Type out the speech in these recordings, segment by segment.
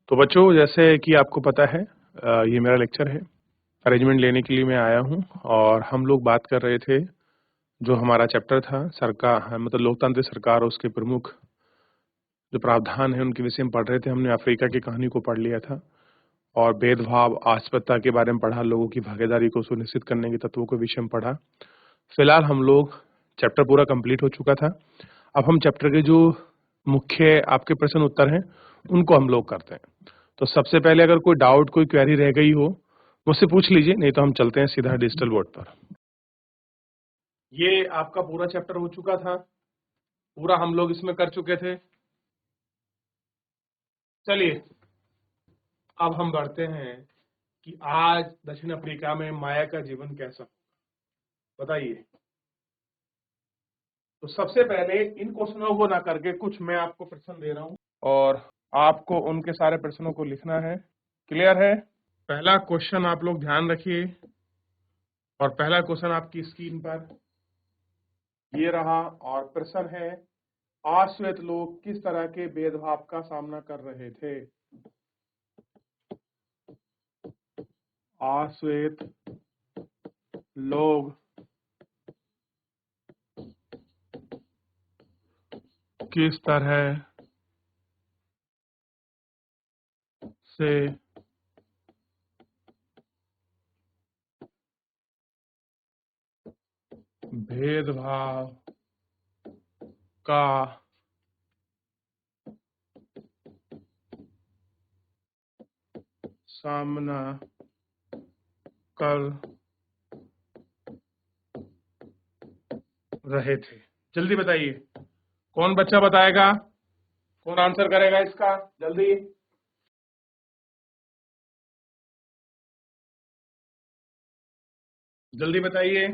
तो बच्चों, जैसे कि आपको पता है ये मेरा लेक्चर है। अरेंजमेंट लेने के लिए मैं आया हूँ और हम लोग बात कर रहे थे, जो हमारा चैप्टर था सरकार मतलब लोकतांत्रिक सरकार और उसके प्रमुख जो प्रावधान हैं उनके विषय में पढ़ रहे थे। हमने अफ्रीका की कहानी को पढ़ लिया था और भेदभाव अस्पृश्यता के बारे में पढ़ा, लोगों की भागीदारी को सुनिश्चित करने के तत्वों के विषय में पढ़ा। फिलहाल हम लोग चैप्टर पूरा कंप्लीट हो चुका था। अब हम चैप्टर के जो मुख्य आपके प्रश्न उत्तर हैं उनको हम लोग करते हैं। तो सबसे पहले अगर कोई डाउट, कोई क्वेरी रह गई हो मुझसे पूछ लीजिए, नहीं तो हम चलते हैं सीधा डिजिटल बोर्ड पर। ये आपका पूरा चैप्टर हो चुका था, पूरा हम लोग इसमें कर चुके थे। चलिए अब हम बढ़ते हैं कि आज दक्षिण अफ्रीका में माया का जीवन कैसा, बताइए। तो सबसे पहले इन क्वेश्चनों को ना करके कुछ मैं आपको प्रश्न दे रहा हूं और आपको उनके सारे प्रश्नों को लिखना है। क्लियर है? पहला क्वेश्चन आप लोग ध्यान रखिए और पहला क्वेश्चन आपकी स्क्रीन पर ये रहा और प्रश्न है, आश्वेत लोग किस तरह के भेदभाव का सामना कर रहे थे? आश्वेत लोग किस तरह से भेदभाव का सामना कर रहे थे? जल्दी बताइए, कौन बच्चा बताएगा, कौन आंसर करेगा इसका? जल्दी जल्दी बताइए।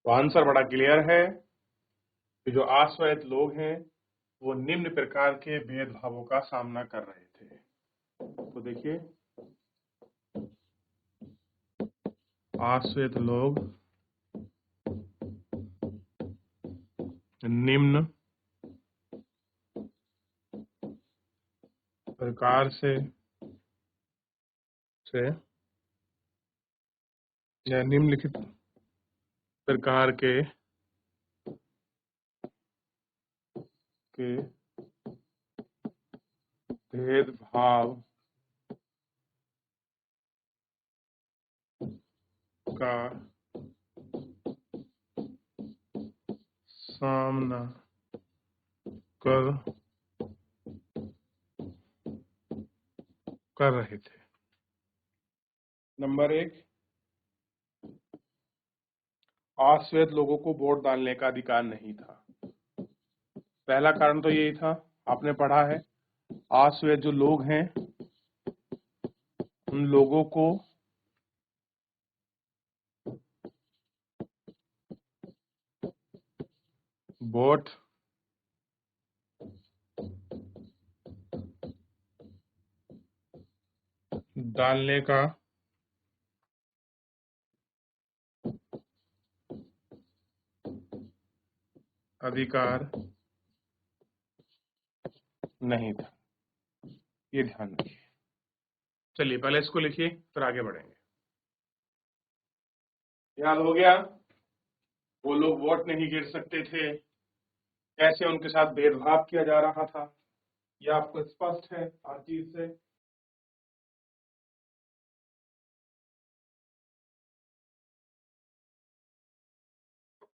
तो आंसर बड़ा क्लियर है कि जो आश्रित लोग हैं वो निम्न प्रकार के भेदभावों का सामना कर रहे थे। तो देखिए, आश्रित लोग निम्न प्रकार से या निम्नलिखित प्रकार के भेदभाव का सामना कर रहे थे। नंबर 1, आश्वेत लोगों को वोट डालने का अधिकार नहीं था। पहला कारण तो यही था, आपने पढ़ा है, आश्वेत जो लोग हैं उन लोगों को वोट डालने का अधिकार नहीं था, ये ध्यान रखिए। चलिए पहले इसको लिखिए फिर आगे बढ़ेंगे। याद हो गया? वो लोग वोट नहीं गिर सकते थे, कैसे उनके साथ भेदभाव किया जा रहा था, यह आपको स्पष्ट है हर चीज से।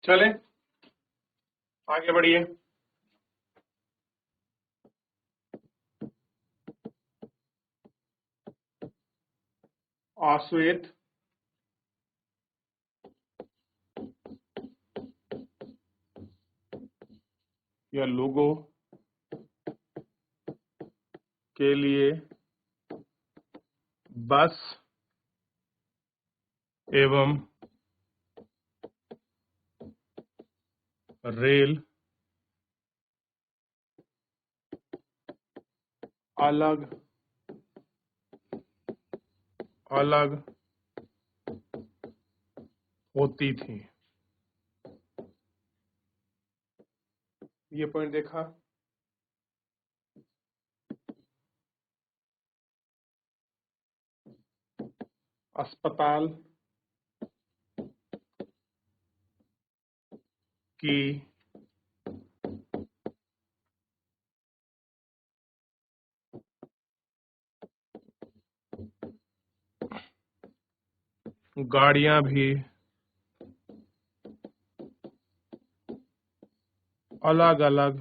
चले आगे बढ़िए। आश्वेत या लोगों के लिए बस एवं रेल अलग अलग होती थी। ये पॉइंट देखा। अस्पताल की गाड़ियां भी अलग अलग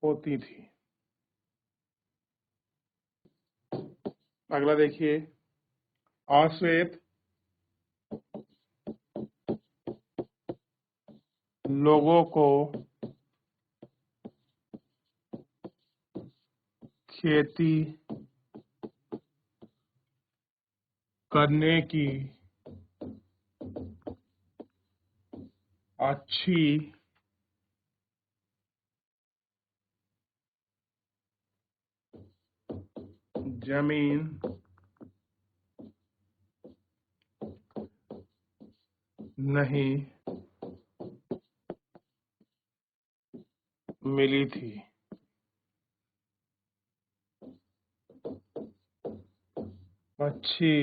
होती थी। अगला देखिए, अश्वेत लोगों को खेती करने की अच्छी जमीन नहीं मिली थी। अच्छी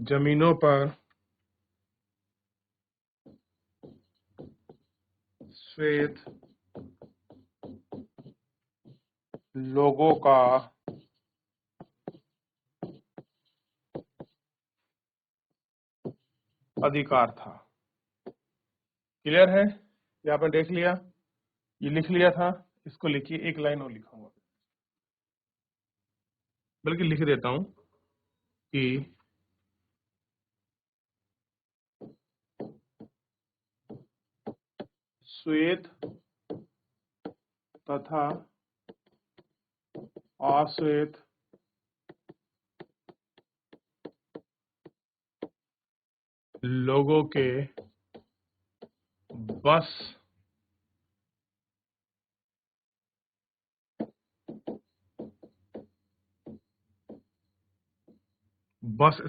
जमीनों पर श्वेत लोगों का अधिकार था। क्लियर है? ये आपने देख लिया, ये लिख लिया था। इसको लिखिए, एक लाइन और लिखूंगा, बल्कि लिख देता हूं कि श्वेत तथा अश्वेत लोगों के बस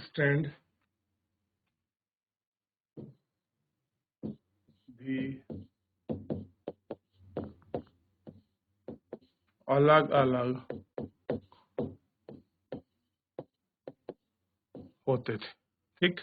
स्टैंड भी अलग अलग होते थे। ठीक,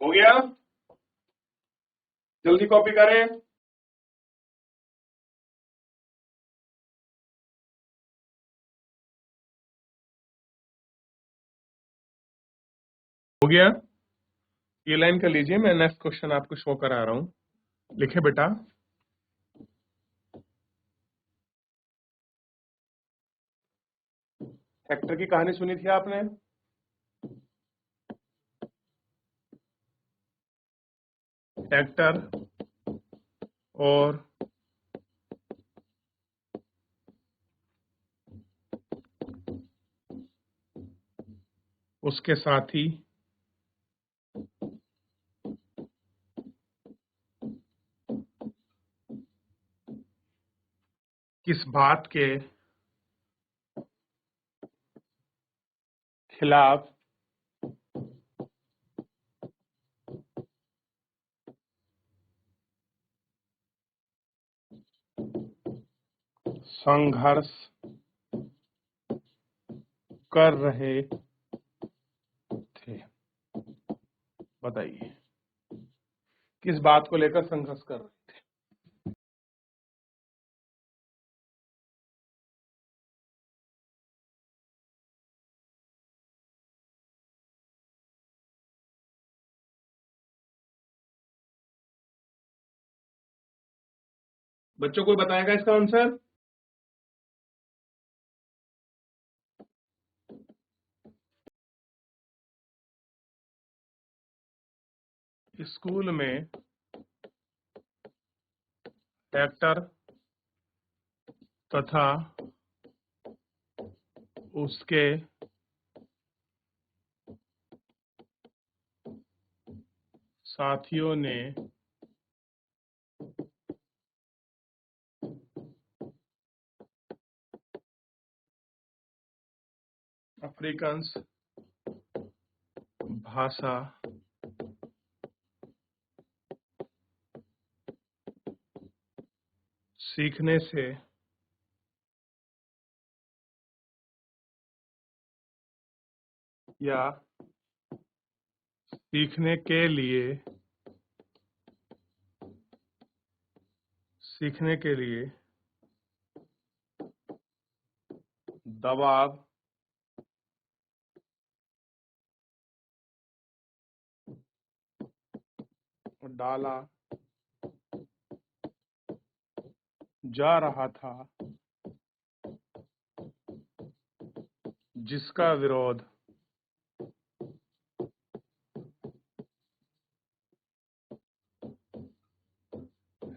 हो गया? जल्दी कॉपी करें। हो गया? ये लाइन कर लीजिए, मैं नेक्स्ट क्वेश्चन आपको शो करा रहा हूं। लिखे बेटा, हेक्टर की कहानी सुनी थी आपने? हेक्टर और उसके साथी किस बात के खिलाफ संघर्ष कर रहे थे? बताइए, किस बात को लेकर संघर्ष कर रहे थे? बच्चों कोई बताएगा इसका आंसर? स्कूल में एक्टर तथा उसके साथियों ने अफ्रीकांस भाषा सीखने से या सीखने के लिए दबाव डाला जा रहा था, जिसका विरोध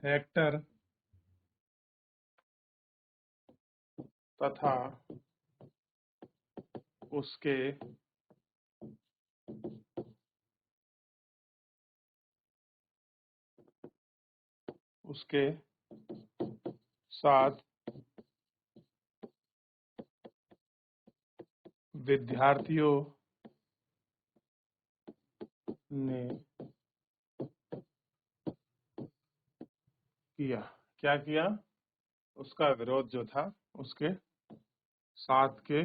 एक्टर तथा उसके साथ विद्यार्थियों ने किया। क्या किया? उसका विरोध जो था उसके साथ के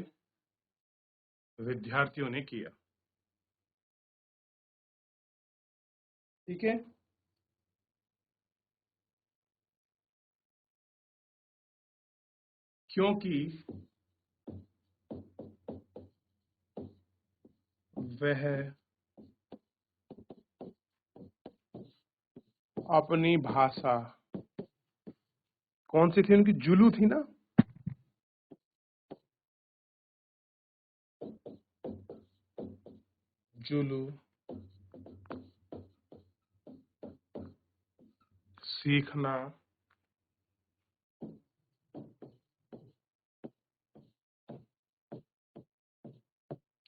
विद्यार्थियों ने किया। ठीक है, क्योंकि वह अपनी भाषा, कौन सी थी उनकी? जुलू थी ना? जुलू सीखना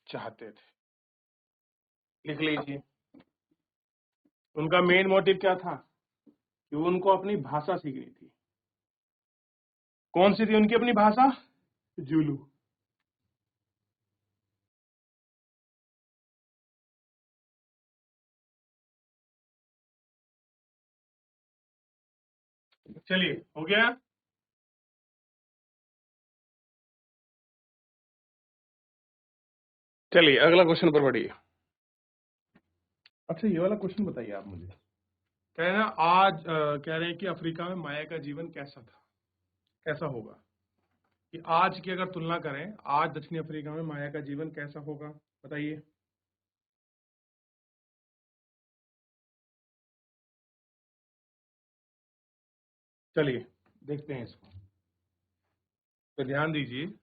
चाहते थे। लिख लीजिए, उनका मेन मोटिव क्या था? कि उनको अपनी भाषा सीखनी थी। कौन सी थी उनकी अपनी भाषा? जुलू। चलिए, हो गया। चलिए अगला क्वेश्चन पर बढ़िए। अच्छा, ये वाला क्वेश्चन बताइए आप मुझे। कह रहे हैं ना, आज कह रहे हैं कि अफ्रीका में माया का जीवन कैसा था, कैसा होगा? कि आज की अगर तुलना करें, आज दक्षिण अफ्रीका में माया का जीवन कैसा होगा, बताइए। चलिए देखते हैं इसको, तो ध्यान दीजिए।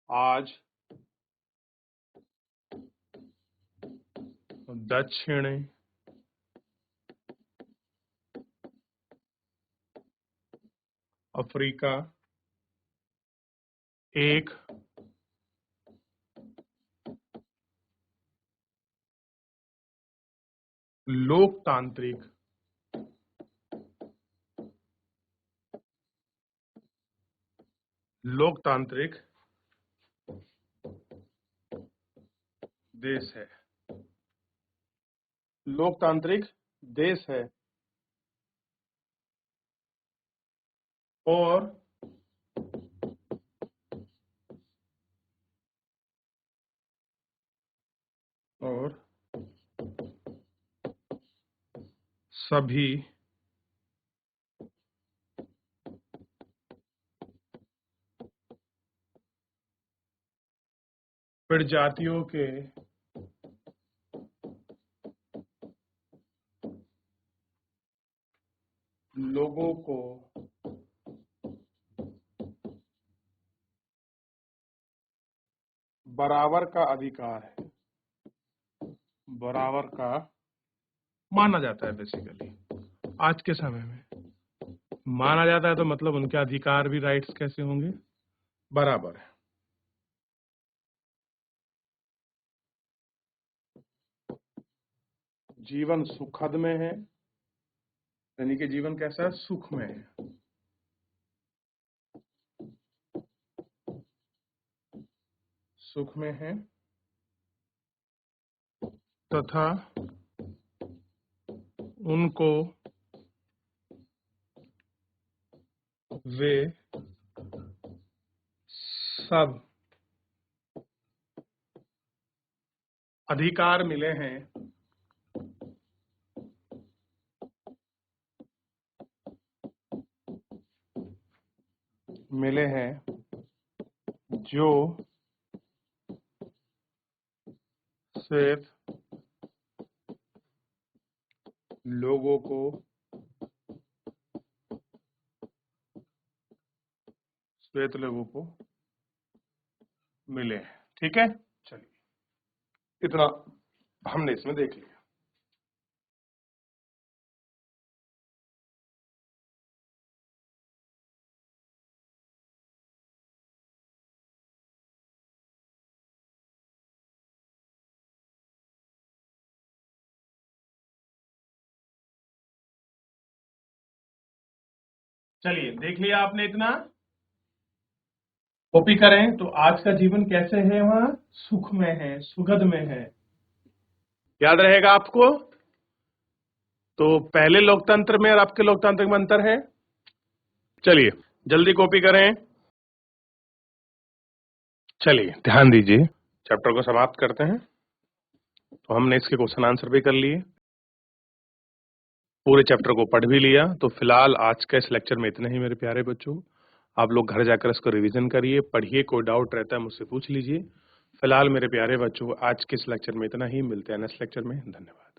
आज दक्षिण अफ्रीका एक लोकतांत्रिक लोकतांत्रिक देश है। लोकतांत्रिक देश है और सभी प्रजातियों के लोगों को बराबर का अधिकार है, बराबर का माना जाता है। बेसिकली आज के समय में माना जाता है, तो मतलब उनके अधिकार भी, राइट्स कैसे होंगे, बराबर है। जीवन सुखद में है, यानी कि जीवन कैसा है, सुख में है। सुख में है तथा उनको वे सब अधिकार मिले हैं जो श्वेत लोगों को मिले हैं। ठीक है, चलिए इतना हमने इसमें देख लिया। चलिए देख लिया आपने इतना, कॉपी करें। तो आज का जीवन कैसे है, वहां सुख में है, सुगध में है, याद रहेगा आपको। तो पहले लोकतंत्र में और आपके लोकतंत्र में अंतर है। चलिए जल्दी कॉपी करें। चलिए ध्यान दीजिए, चैप्टर को समाप्त करते हैं। तो हमने इसके क्वेश्चन आंसर भी कर लिए, पूरे चैप्टर को पढ़ भी लिया। तो फिलहाल आज के इस लेक्चर में इतना ही मेरे प्यारे बच्चों। आप लोग घर जाकर इसको रिवीजन करिए, पढ़िए, कोई डाउट रहता है मुझसे पूछ लीजिए। फिलहाल मेरे प्यारे बच्चों, आज के इस लेक्चर में इतना ही। मिलते हैं नेक्स्ट लेक्चर में। धन्यवाद।